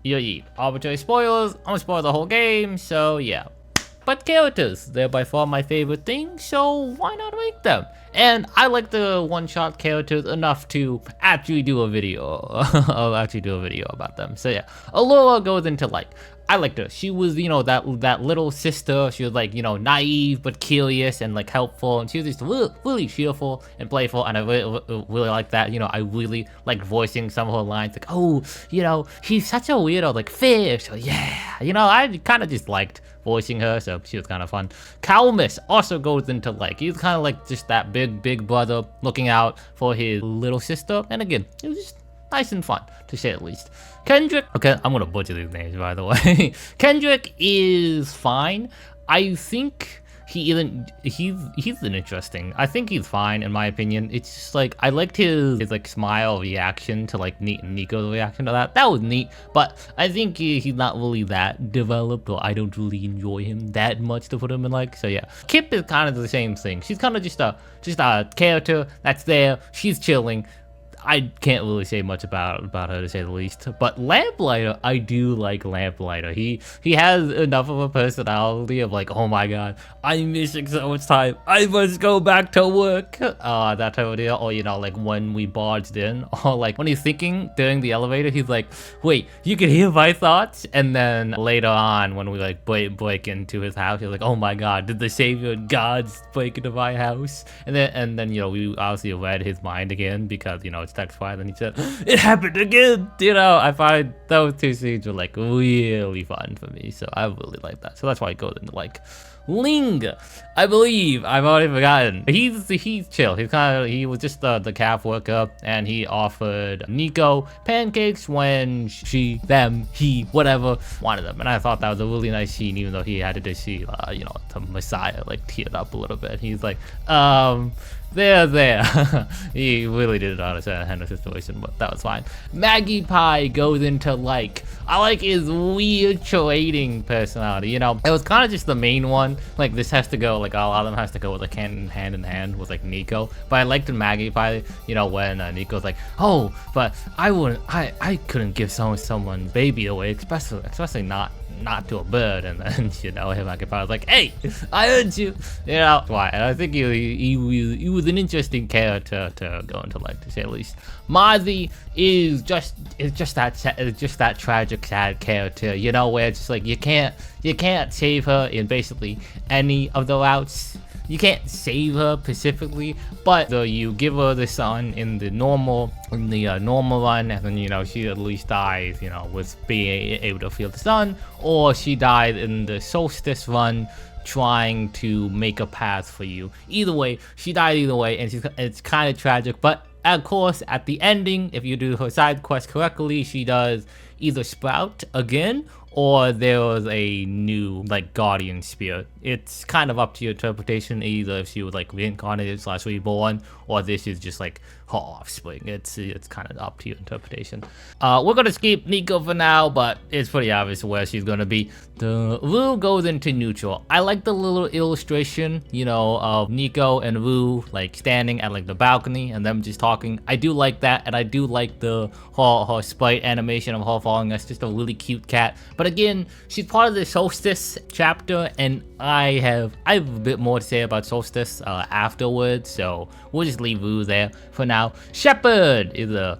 you eat. Arbitrary spoilers, I'm gonna spoil the whole game, so yeah. But characters, they're by far my favorite thing, so why not make them? And I like the one-shot characters enough to actually do a video. I'll actually do a video about them. So yeah, Alula goes into like, I liked her. She was, you know, that little sister. She was like, you know, naive but curious and like helpful, and she was just really cheerful and playful. And I really like that. You know, I really like voicing some of her lines. Like, oh, you know, she's such a weirdo, like fish. So yeah, you know, I kind of just liked voicing her, so she was kind of fun. Calamus also goes into like, he's kind of like just that big brother looking out for his little sister. And again, it was just nice and fun, to say the least. Cedric, okay, I'm gonna butcher these names, by the way. Cedric is fine. I think he's an interesting. I think he's fine in my opinion. It's just like, I liked his like smile reaction to like Niko's reaction to that. That was neat, but I think he's not really that developed, or I don't really enjoy him that much to put him in like. So yeah, Kip is kind of the same thing. She's kind of just a character that's there. She's chilling. I can't really say much about her, to say the least. But Lamplighter, I do like Lamplighter. He has enough of a personality of like, oh my god, I'm missing so much time, I must go back to work. That type of deal. Or you know, like when we barged in, or like when he's thinking during the elevator, he's like, wait, you can hear my thoughts? And then later on, when we like break into his house, he's like, oh my god, did the savior gods break into my house? And then you know, we obviously read his mind again, because you know, it's text file, and he said, it happened again. You know, I find those two scenes were like really fun for me, so I really like that. So that's why it goes into like Ling, I believe. I've already forgotten. He's chill. He was just the calf worker, and he offered Niko pancakes when he whatever wanted them. And I thought that was a really nice scene, even though he had to just see you know, the Messiah like teared up a little bit. He's like, there. He really didn't understand the situation, but that was fine. Magpie goes into like, I like his weird trading personality. You know, it was kind of just the main one. Like this has to go, like a lot of them has to go with like hand in hand with like Niko. But I liked Magpie, you know, when Niko's like, oh, but I couldn't give someone's baby away, especially not to a bird. And then, you know, Magpie was like, hey, I heard you. You know, why? And I think he was an interesting character to go into, like, to say the least. Maize is just that tragic, sad character, you know, where it's just like you can't save her in basically any of the routes. You can't save her specifically, but though you give her the sun in the normal run, and then, you know, she at least dies, you know, with being able to feel the sun, or she died in the solstice run trying to make a path for you. Either way, she died either way, and it's kind of tragic. But of course, at the ending, if you do her side quest correctly, she does either sprout again, or there was a new like guardian spirit. It's kind of up to your interpretation, either if she was like reincarnated / reborn, or this is just like her offspring. It's kind of up to your interpretation. We're gonna skip Niko for now, but it's pretty obvious where she's gonna be. The Wu goes into neutral. I like the little illustration, you know, of Niko and Wu like standing at like the balcony and them just talking. I do like that, and I do like the her sprite animation of her following us. Just a really cute cat. But again, she's part of the Solstice chapter, and I have a bit more to say about Solstice afterwards, so we'll just leave Wu there for now. Shepherd is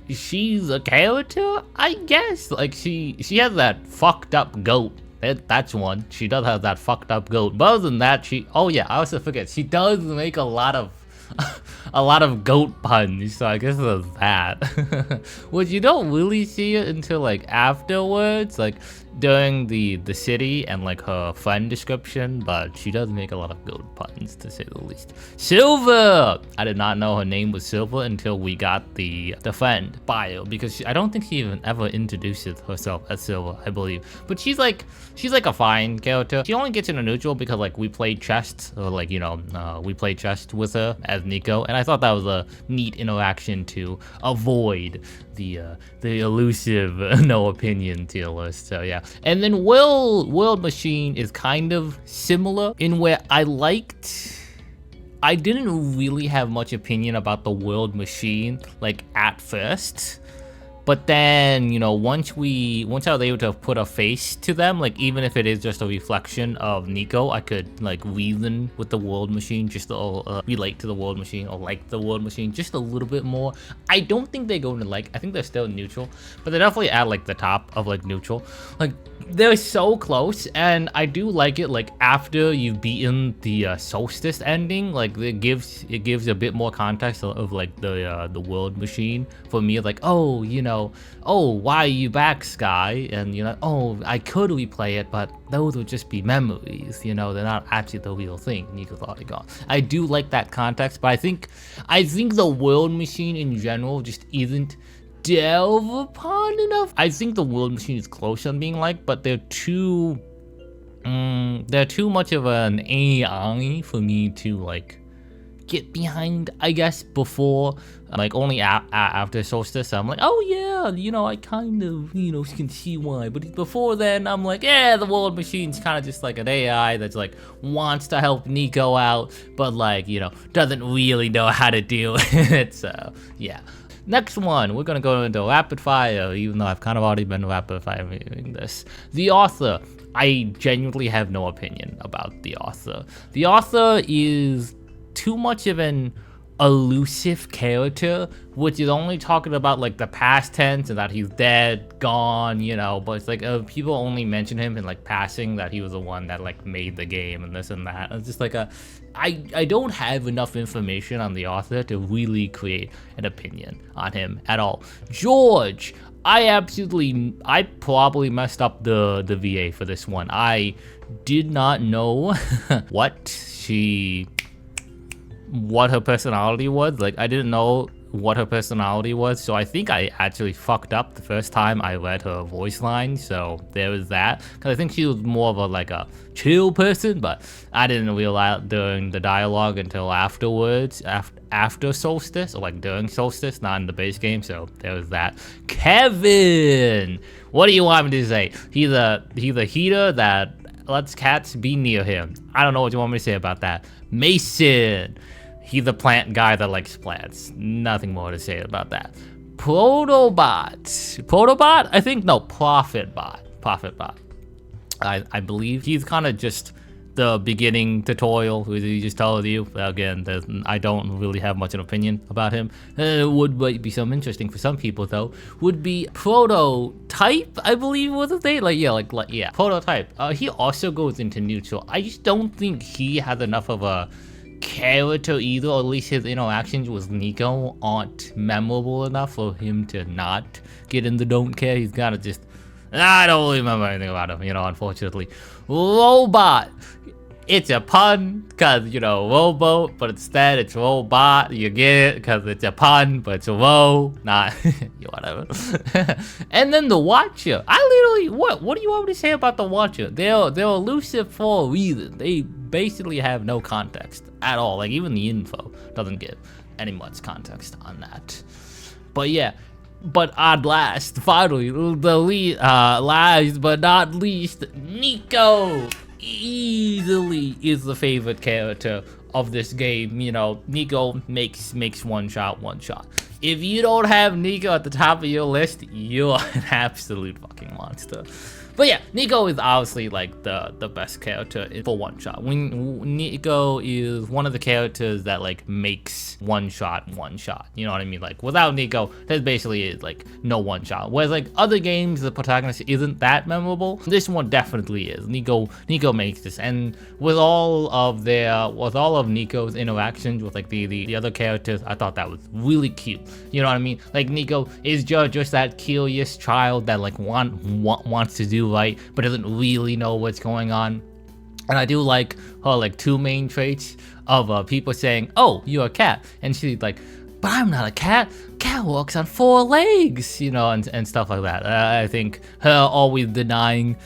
she's a character, I guess. Like she has that fucked up goat. That's one. She does have that fucked up goat. But other than that, oh yeah, I also forget, she does make a lot of goat puns, so I guess there's that. Which you don't really see it until like afterwards, like during the city and like her friend description, but she does make a lot of goat puns, to say the least. Silver! I did not know her name was Silver until we got the friend bio, because I don't think she even ever introduces herself as Silver, I believe. But she's like a fine character. She only gets into neutral because like we played chess, or like, you know, we played chess with her as Niko, and I thought that was a neat interaction to avoid the elusive no opinion tier list. So yeah. And then World Machine is kind of similar in where I didn't really have much opinion about the World Machine like at first, But then, you know, once I was able to put a face to them, like even if it is just a reflection of Niko, I could like reason with the world machine, just to relate to the world machine or like the world machine just a little bit more. I don't think they go into like, I think they're still neutral, but they're definitely at like the top of like neutral. Like they're so close, and I do like it. Like after you've beaten the solstice ending, like it gives a bit more context of like the world machine for me. Like, oh, you know, oh, why are you back, Sky? And you know, oh, I could replay it, but those would just be memories. You know, they're not actually the real thing. Niko's already gone. I do like that context, but I think the world machine in general just isn't delve upon enough. I think the world machine is close on being like, but they're too much of an AI for me to like get behind, I guess. Before, like only after solstice, I'm like, oh yeah, you know, I kind of, you know, can see why. But before then, I'm like, yeah, the world machine's kind of just like an AI that's like wants to help Niko out, but like, you know, doesn't really know how to do it. So yeah. Next one, we're gonna go into rapid fire, even though I've kind of already been rapid firing this. The author, I genuinely have no opinion about the author. The author is too much of an elusive character, which is only talking about like the past tense and that he's dead, gone, you know, but it's like people only mention him in like passing, that he was the one that like made the game and this and that. It's just like I don't have enough information on the author to really create an opinion on him at all. George, I probably messed up the VA for this one. I did not know what her personality was. Like I didn't know what her personality was, so I think I actually fucked up the first time I read her voice line. So there was that, because I think she was more of a like a chill person, but I didn't realize during the dialogue until afterwards, after solstice, or like during solstice, not in the base game. So there was that. Kevin, what do you want me to say? He's a heater that lets cats be near him. I don't know what you want me to say about that. Mason, he's a plant guy that likes plants. Nothing more to say about that. Protobot? I think, no, Profitbot. I believe he's kind of just the beginning tutorial, who he just tells you. Again, I don't really have much an opinion about him. Would be some interesting for some people though. Would be Prototype, I believe was his name. Yeah, Prototype. He also goes into neutral. I just don't think he has enough of a character either, or at least his interactions with Niko aren't memorable enough for him to not get in the don't care. He's gotta just, I don't really remember anything about him, you know, unfortunately. Robot, it's a pun, cause you know, rowboat, but instead it's robot. You get it, cause it's a pun, but it's a row, not whatever. And then the Watcher, I literally, what do you want me to say about the Watcher? They're elusive for a reason. They basically have no context at all. Like even the info doesn't give any much context on that. But yeah. But at last, finally, last but not least, Niko easily is the favorite character of this game. You know, Niko makes one shot. If you don't have Niko at the top of your list, you're an absolute fucking monster. But yeah, Niko is obviously like the best character for one shot. Niko is one of the characters that like makes one shot. You know what I mean? Like without Niko, there's basically like no one shot. Whereas like other games, the protagonist isn't that memorable. This one definitely is. Niko makes this, and with all of Niko's interactions with like the other characters, I thought that was really cute. You know what I mean? Like Niko is just that curious child that like wants to do right, but doesn't really know what's going on. And I do like her like two main traits of people saying, oh, you're a cat, and she's like, but I'm not a cat. Cat walks on 4 legs, you know, and stuff like that. I think her always denying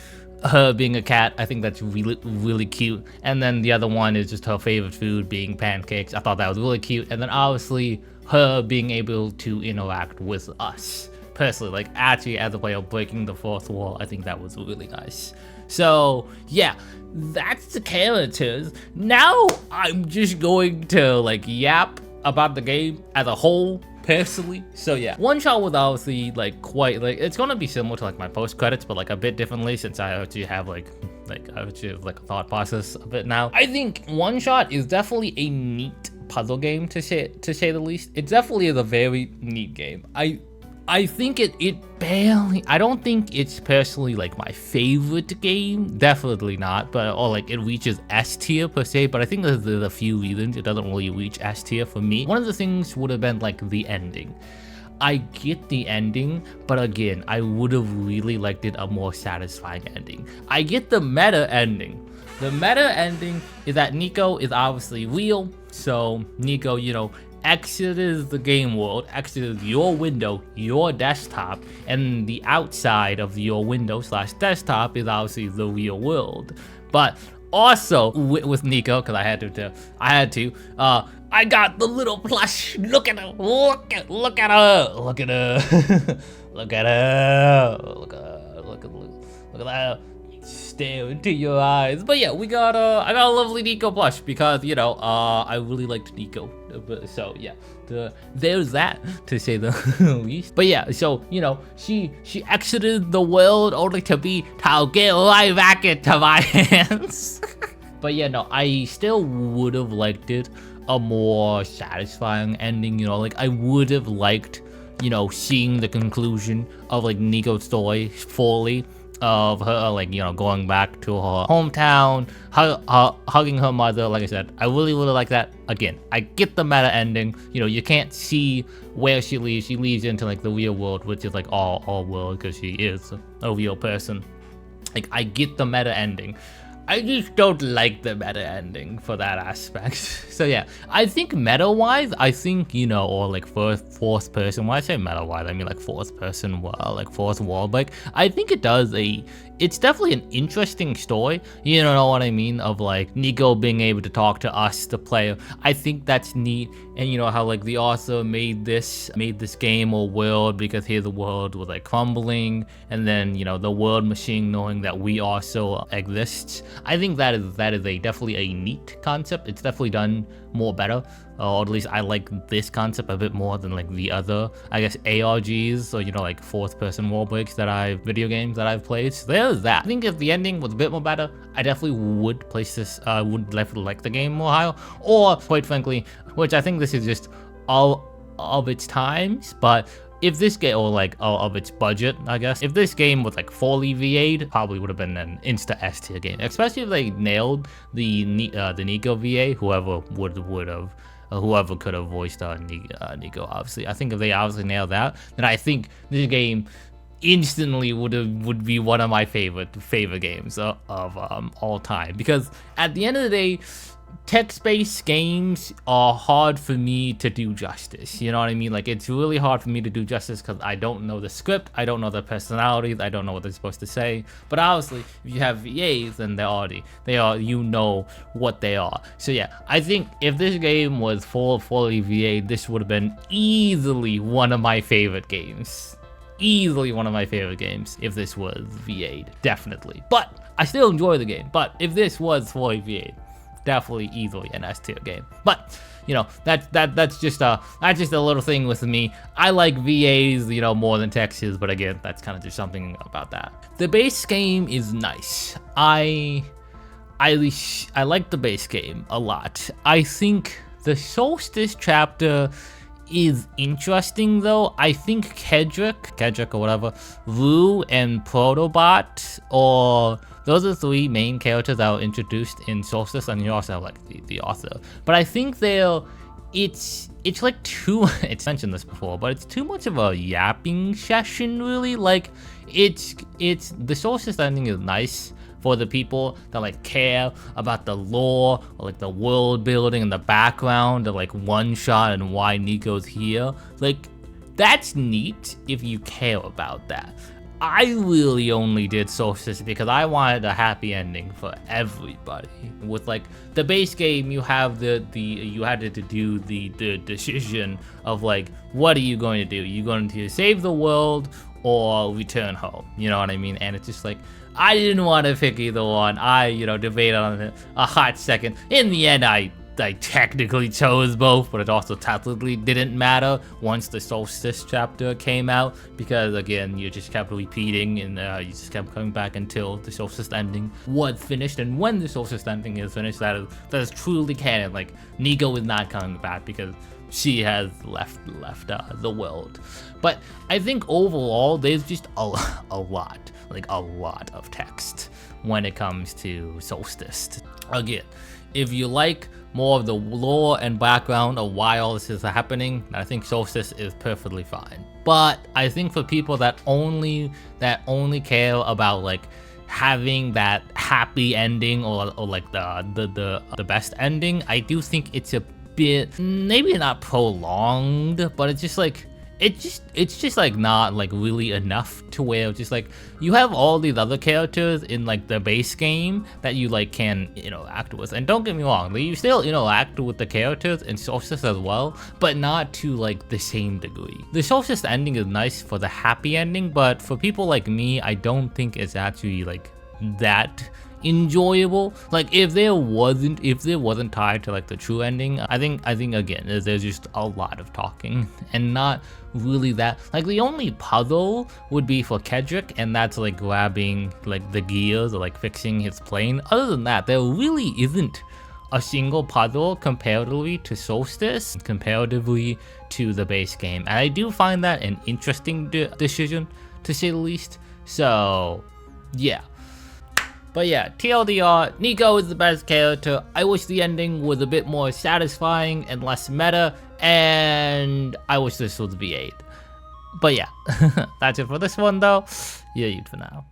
her being a cat, I think that's really cute. And then the other one is just her favorite food being pancakes. I thought that was really cute. And then obviously her being able to interact with us personally, like actually as a way of breaking the fourth wall. I think that was really nice. So yeah, that's the characters. Now I'm just going to like yap about the game as a whole, personally. So yeah, one shot was obviously like quite like it's gonna be similar to like my post credits, but like a bit differently since I actually have like I actually have like a thought process of it now. I think one shot is definitely a neat puzzle game to say the least. It definitely is a very neat game. I think it barely, I don't think it's personally like my favorite game, definitely not, but or like it reaches S tier per se, but I think there's a few reasons it doesn't really reach S tier for me. One of the things would have been like the ending. I get the ending, but again, I would have really liked it a more satisfying ending. I get the meta ending. The meta ending is that Niko is obviously real, so Niko, you know, exited the game world, exited your window, your desktop, and the outside of your window / desktop is obviously the real world. But also with Niko, because I had to, I got the little plush. Look at her, look at her, look at her, look at her, look at that. Stare into your eyes. But yeah, I got a lovely Niko plush because, you know, I really liked Niko. So yeah, there's that to say the least. But yeah, so you know, she exited the world only to get right back into my hands. But yeah, no, I still would have liked it a more satisfying ending. You know, like I would have liked, you know, seeing the conclusion of like Niko's story fully. Of her, like, you know, going back to her hometown, hugging her mother. Like I said, I really like that. Again, I get the meta ending. You know, you can't see where she leaves. She leaves into like the real world, which is like all world because she is a real person. Like, I get the meta ending. I just don't like the meta ending for that aspect. So yeah, I think meta-wise, I think, you know, or like fourth person, when I say meta-wise, I mean like fourth person, like fourth wall break. I think it's definitely an interesting story, you know what I mean, of like Niko being able to talk to us, the player. I think that's neat, and you know how like the author made this game or world because here the world was like crumbling, and then, you know, the world machine knowing that we also exist. I think that is definitely a neat concept. It's definitely done more better, or at least I like this concept a bit more than like the other, I guess, ARGs, or, you know, like fourth person wall breaks video games that I've played. So there's that. I think if the ending was a bit more better, I definitely would place this, would definitely like the game more higher, or quite frankly, which I think this is just all of its times, but if this game, or like of its budget, I guess, if this game was like fully VA'd, probably would have been an insta S tier game. Especially if they nailed the Niko VA, whoever whoever could have voiced Niko. Obviously, I think if they obviously nailed that, then I think this game instantly would be one of my favorite games of all time. Because at the end of the day, text-based games are hard for me to do justice, you know what I mean? Like, it's really hard for me to do justice because I don't know the script, I don't know the personalities, I don't know what they're supposed to say. But obviously, if you have VAs, then you know what they are. So yeah, I think if this game was fully VA, this would have been easily one of my favorite games. Easily one of my favorite games if this was VA'd, definitely. But I still enjoy the game. But if this was fully VA'd, definitely easily an S tier game. But you know, that's just a little thing with me. I like VAs, you know, more than textures, but again, that's kind of just something about that. The base game is nice. I like the base game a lot. I think the Solstice chapter is interesting though. I think Cedric or whatever, Wu and Protobot, or those are the three main characters that were introduced in Solstice, and you also have like the author. But I think it's like too, it's mentioned this before, but it's too much of a yapping session really. Like it's the Solstice ending is nice for the people that like care about the lore or like the world building and the background of like one shot and why Niko's here. Like, that's neat if you care about that. I really only did Solstice because I wanted a happy ending for everybody. With like the base game, you have you had to do the decision of like, what are you going to do? Are you going to save the world or return home? You know what I mean? And it's just like, I didn't want to pick either one. I, you know, debated on it a hot second. In the end, I I technically chose both, but it also technically didn't matter once the Solstice chapter came out, because again, you just kept repeating and you just kept coming back until the Solstice ending was finished. And when the Solstice ending is finished, that is truly canon. Like, Niko is not coming back because she has left the world. But I think overall, there's just a lot of text when it comes to Solstice. Again, if you like more of the lore and background of why all this is happening, I think Solstice is perfectly fine. But I think for people that only care about like having that happy ending or like the best ending, I do think it's a bit, maybe not prolonged, but it's just like it's just like not like really enough to where just like you have all these other characters in like the base game that you like can interact with. And don't get me wrong, like, you still interact with the characters in Solstice as well, but not to like the same degree. The Solstice ending is nice for the happy ending, but for people like me, I don't think it's actually like that enjoyable. Like, if there wasn't tied to like the true ending, I think again there's just a lot of talking and not really that. Like, the only puzzle would be for Cedric, and that's like grabbing like the gears or like fixing his plane. Other than that, there really isn't a single puzzle comparatively to Solstice, comparatively to the base game, and I do find that an interesting decision, to say the least. So yeah. But yeah, TLDR, Niko is the best character. I wish the ending was a bit more satisfying and less meta, and I wish this was V8. But yeah, that's it for this one though. Yeah, for now.